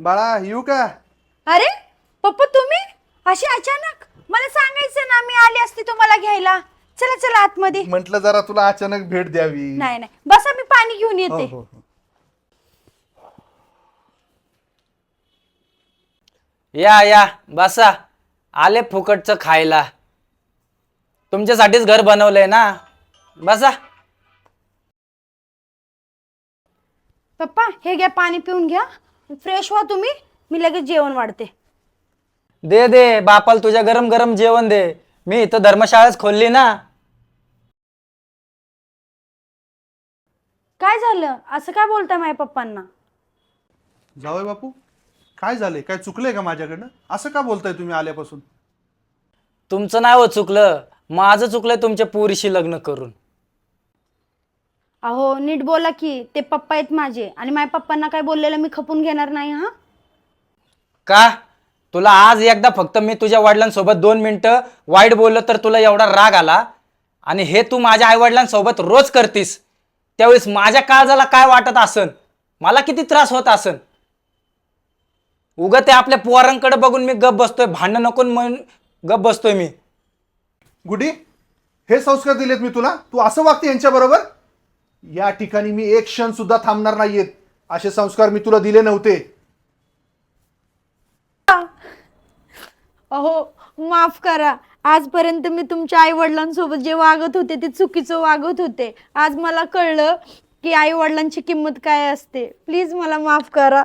बाळा येऊ का? अरे पप्पा तुम्ही अशी अचानक? मला सांगायचं ना, मी आली असती तुम्हाला घ्यायला. चला चला आतमध्ये. म्हटलं जरा तुला अचानक भेट द्यावी. नाही नाही, बसा, मी पाणी घेऊन हो येते. हो हो. या या बसा. आले फुकटचं खायला. तुमच्यासाठीच घर बनवलंय ना. बसा. पप्पा हे घ्या, पाणी पिऊन घ्या, फ्रेश व्हा तुम्ही. मी लगेच जेवण वाढते. दे दे बापाला तुझ्या गरम गरम जेवण दे. मी इथं धर्मशाळाच खोलली ना. काय झालं? असं काय बोलताय माझ्या पप्पांना? जावई बापू, काय झाले? काय चुकलंय का माझ्याकडनं? असं का बोलताय तुम्ही आल्यापासून? तुमचं नाही हो चुकलं, माझं चुकलंय तुमच्या पोरीशी लग्न करून. अहो नीट बोला की, ते पप्पा आहेत माझे, आणि माझ्या पप्पांना काय बोललेलं मी खपून घेणार नाही. हा का? तुला आज एकदा फक्त मी तुझ्या वडिलांसोबत 2 मिनिटं वाईट बोललो तर तुला एवढा राग आला, आणि हे तू माझ्या आई वडिलांसोबत रोज करतीस. त्यावेळेस माझ्या काळजाला काय वाटत असन, मला किती त्रास होत असन. उगा ते आपल्या पोरांकडे बघून मी गप बसतोय, भांडण नको म्हणून गप बसतोय मी. गुडी, हे संस्कार दिलेत मी तुला? तू असं वागते यांच्या बरोबर? या ठिकाणी मी एक क्षण सुद्धा थांबणार नाहीयेत. असे संस्कार मी तुला दिले नव्हते. अहो माफ करा. आजपर्यंत मी तुमच्या आई वडिलांसोबत जे वागत होते ते चुकीचं वागत होते. आज मला कळलं की आई वडिलांची किंमत काय असते. प्लीज मला माफ करा.